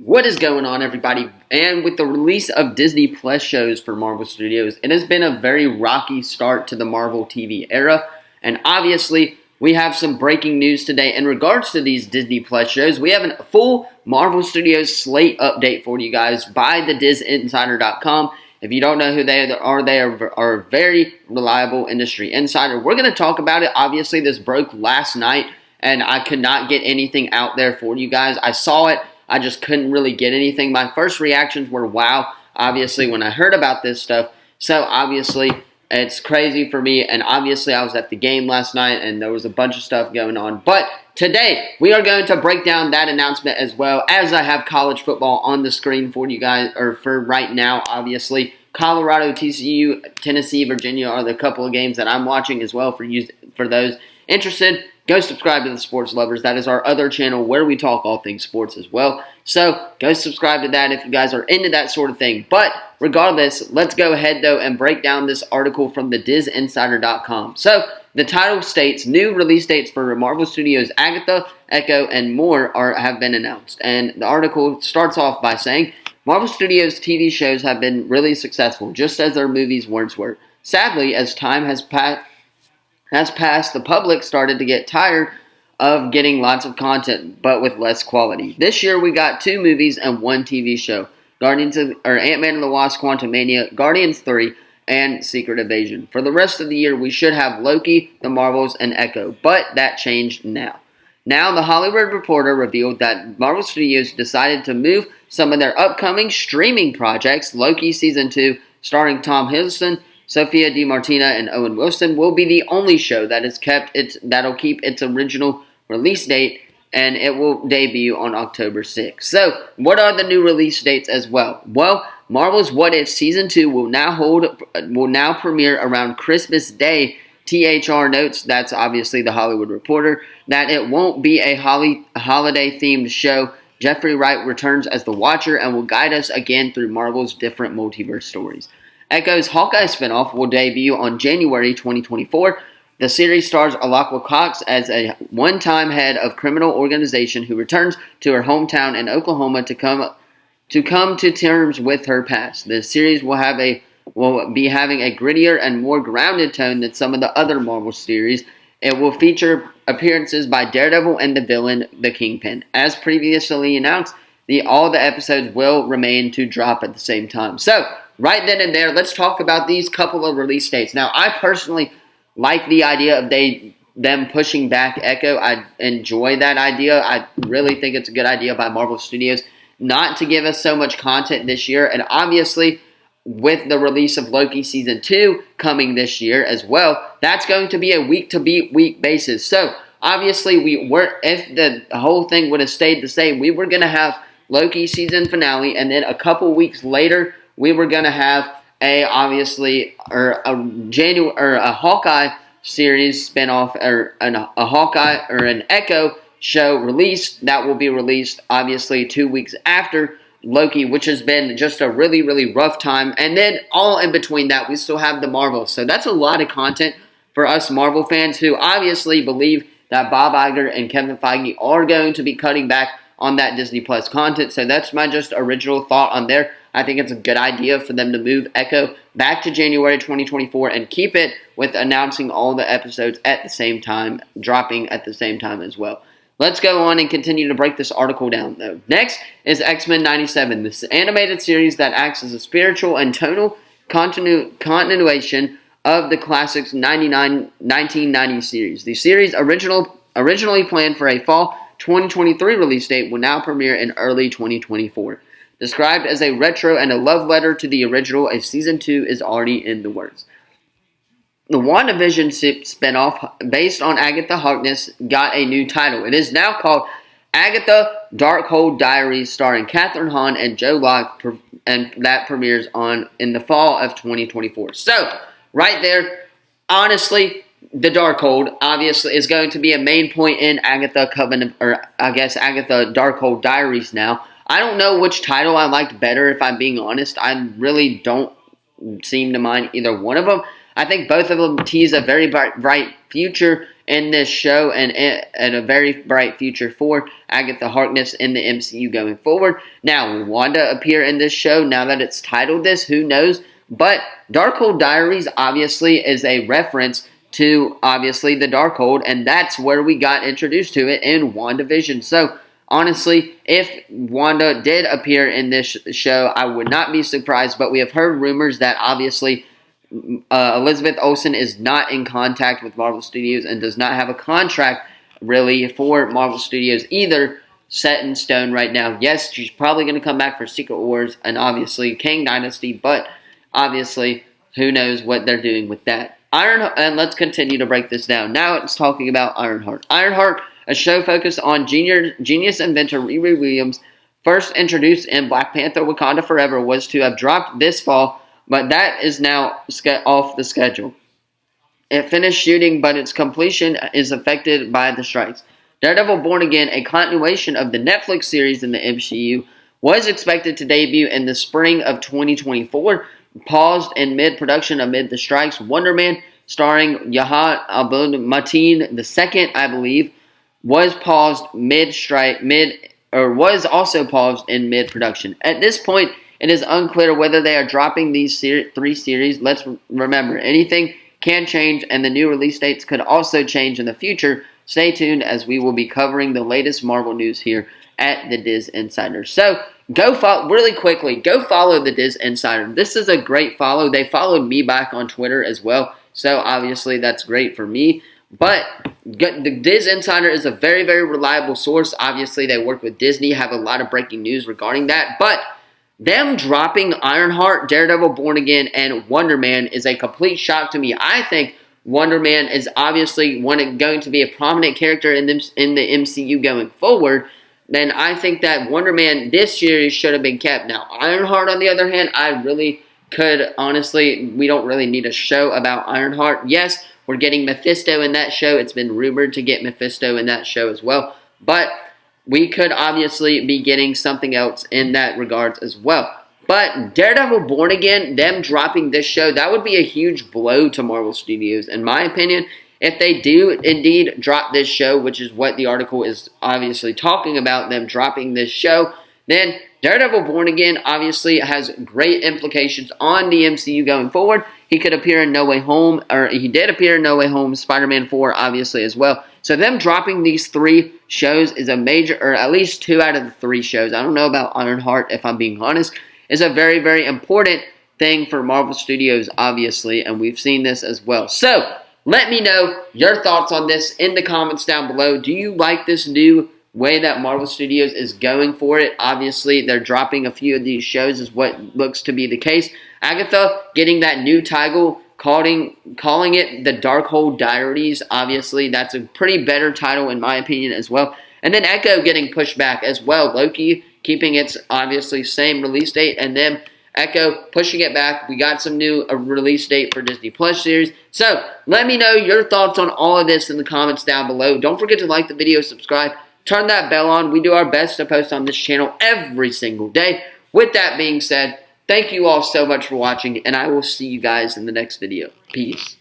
What is going on, everybody? And with the release of Disney Plus shows for Marvel Studios, it has been a very rocky start to the Marvel TV era. And obviously, we have some breaking news today in regards to these Disney Plus shows. We have a full Marvel Studios slate update for you guys by the DizInsider.com. If you don't know who they are a very reliable industry insider. We're going to talk about it. Obviously, this broke last night, and I could not get anything out there for you guys. I saw it. I just couldn't really get anything. My first reactions were wow, obviously, when I heard about this stuff. So, obviously, it's crazy for me. And, obviously, I was at the game last night, and there was a bunch of stuff going on. But today, we are going to break down that announcement as well, as I have college football on the screen for you guys, or for right now, obviously. Colorado, TCU, Tennessee, Virginia are the couple of games that I'm watching as well for those interested. Go subscribe to the Sports Lovers. That is our other channel where we talk all things sports as well. So go subscribe to that if you guys are into that sort of thing. But regardless, let's go ahead, though, and break down this article from the DizInsider.com. So the title states, new release dates for Marvel Studios' Agatha, Echo, and more have been announced. And the article starts off by saying, Marvel Studios' TV shows have been really successful, just as their movies once were. Sadly, as time has passed, the public started to get tired of getting lots of content, but with less quality. This year, we got 2 movies and 1 TV show: Ant-Man and the Wasp: Quantumania, Guardians 3, and Secret Invasion. For the rest of the year, we should have Loki, The Marvels, and Echo, but that changed now. Now, The Hollywood Reporter revealed that Marvel Studios decided to move some of their upcoming streaming projects. Loki Season 2, starring Tom Hiddleston, Sophia DiMartino, and Owen Wilson, will be the only show that'll keep its original release date, and it will debut on October 6th. So, what are the new release dates as well? Well, Marvel's What If Season 2 will now premiere around Christmas Day. THR notes, that's obviously The Hollywood Reporter, that it won't be a holiday-themed show. Jeffrey Wright returns as the Watcher and will guide us again through Marvel's different multiverse stories. Echo's Hawkeye spinoff will debut on January 2024. The series stars Alaqua Cox as a one-time head of criminal organization who returns to her hometown in Oklahoma to come to terms with her past. The series will be having a grittier and more grounded tone than some of the other Marvel series. It will feature appearances by Daredevil and the villain, the Kingpin. As previously announced, all the episodes will remain to drop at the same time. So, right then and there, let's talk about these couple of release dates. Now, I personally like the idea of them pushing back Echo. I enjoy that idea. I really think it's a good idea by Marvel Studios not to give us so much content this year. And obviously, with the release of Loki Season 2 coming this year as well, that's going to be a week-to-week basis. So, obviously, if the whole thing would have stayed the same, we were going to have Loki season finale, and then a couple weeks later, we were going to have a Hawkeye series spinoff, or a Hawkeye or an Echo show released that will be released obviously 2 weeks after Loki, which has been just a really, really rough time. And then all in between that, we still have the Marvel. So that's a lot of content for us Marvel fans who obviously believe that Bob Iger and Kevin Feige are going to be cutting back on that Disney Plus content. So that's my just original thought on there. I think it's a good idea for them to move Echo back to January 2024 and keep it with announcing all the episodes at the same time, dropping at the same time as well. Let's go on and continue to break this article down, though. Next is X-Men 97, this animated series that acts as a spiritual and tonal continuation of the classics 1990 series. The series, originally planned for a fall 2023 release date, will now premiere in early 2024. Described as a retro and a love letter to the original, a Season 2 is already in the works. The WandaVision spinoff, based on Agatha Harkness, got a new title. It is now called Agatha Darkhold Diaries, starring Catherine Hahn and Joe Locke, and that premieres in the fall of 2024. So, right there, honestly, the Darkhold, obviously, is going to be a main point in Agatha Darkhold Diaries now. I don't know which title I liked better, if I'm being honest. I really don't seem to mind either one of them. I think both of them tease a very bright future in this show and a very bright future for Agatha Harkness in the MCU going forward. Now, will Wanda appear in this show now that it's titled this? Who knows? But Darkhold Diaries obviously is a reference to obviously the Darkhold, and that's where we got introduced to it in WandaVision. So honestly, if Wanda did appear in this show, I would not be surprised, but we have heard rumors that obviously Elizabeth Olsen is not in contact with Marvel Studios and does not have a contract really for Marvel Studios either set in stone right now. Yes, she's probably going to come back for Secret Wars and obviously Kang Dynasty, but obviously who knows what they're doing with that. And let's continue to break this down. Now it's talking about Ironheart. Ironheart, a show focused on genius inventor Riri Williams, first introduced in Black Panther Wakanda Forever, was to have dropped this fall, but that is now off the schedule. It finished shooting, but its completion is affected by the strikes. Daredevil Born Again, a continuation of the Netflix series in the MCU, was expected to debut in the spring of 2024, paused in mid-production amid the strikes. Wonder Man, starring Yahya Abdul-Mateen II, I believe, was paused was also paused in mid-production. At this point, it is unclear whether they are dropping these three series. Let's remember, anything can change, and the new release dates could also change in the future. Stay tuned as we will be covering the latest Marvel news here at the Diz Insider. So, go follow the Diz Insider. This is a great follow. They followed me back on Twitter as well, so obviously that's great for me. But the Diz Insider is a very, very reliable source. Obviously, they work with Disney, have a lot of breaking news regarding that. But them dropping Ironheart, Daredevil Born Again, and Wonder Man is a complete shock to me. I think Wonder Man is obviously going to be a prominent character in the MCU going forward. Then I think that Wonder Man this series should have been kept. Now, Ironheart, on the other hand, we don't really need a show about Ironheart. Yes, we're getting Mephisto in that show. It's been rumored to get Mephisto in that show as well. But we could obviously be getting something else in that regards as well. But Daredevil Born Again, them dropping this show, that would be a huge blow to Marvel Studios, in my opinion. If they do indeed drop this show, which is what the article is obviously talking about, them dropping this show, then Daredevil Born Again obviously has great implications on the MCU going forward. He could appear in No Way Home, or he did appear in No Way Home, Spider-Man 4 obviously as well. So them dropping these three shows is a major, or at least 2 out of the 3 shows, I don't know about Ironheart if I'm being honest, is a very, very important thing for Marvel Studios obviously, and we've seen this as well. So, let me know your thoughts on this in the comments down below. Do you like this new way that Marvel Studios is going for it? Obviously, they're dropping a few of these shows is what looks to be the case. Agatha getting that new title, calling it the Darkhold Diaries. Obviously, that's a pretty better title in my opinion as well. And then Echo getting pushed back as well. Loki keeping its obviously same release date, and then Echo pushing it back. We got some new release date for Disney Plus series. So, let me know your thoughts on all of this in the comments down below. Don't forget to like the video, subscribe, turn that bell on. We do our best to post on this channel every single day. With that being said, thank you all so much for watching, and I will see you guys in the next video. Peace.